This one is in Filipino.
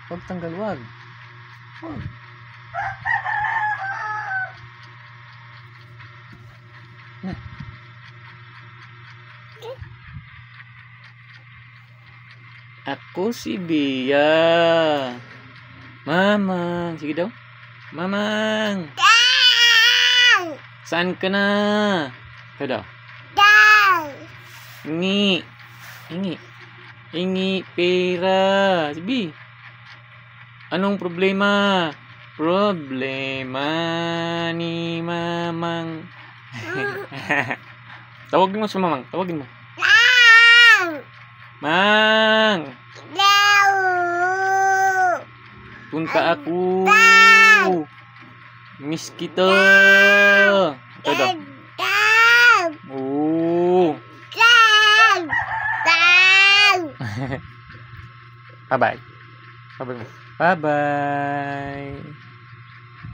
Huwag tanggal, wag. Wag. Na. Ako si Bia. Mamang. Sige daw. Mamang. Saan ka na? Ikaw daw. Ingi. Ingi. Ingi pera. Sibi. Anong problema? Problema ni Mamang. Tawagin mo si Mamang. Tawagin mo. Mang. Punta ako. Miss kita. Ito daw. Oh. Bye-bye. Bye-bye. Bye-bye.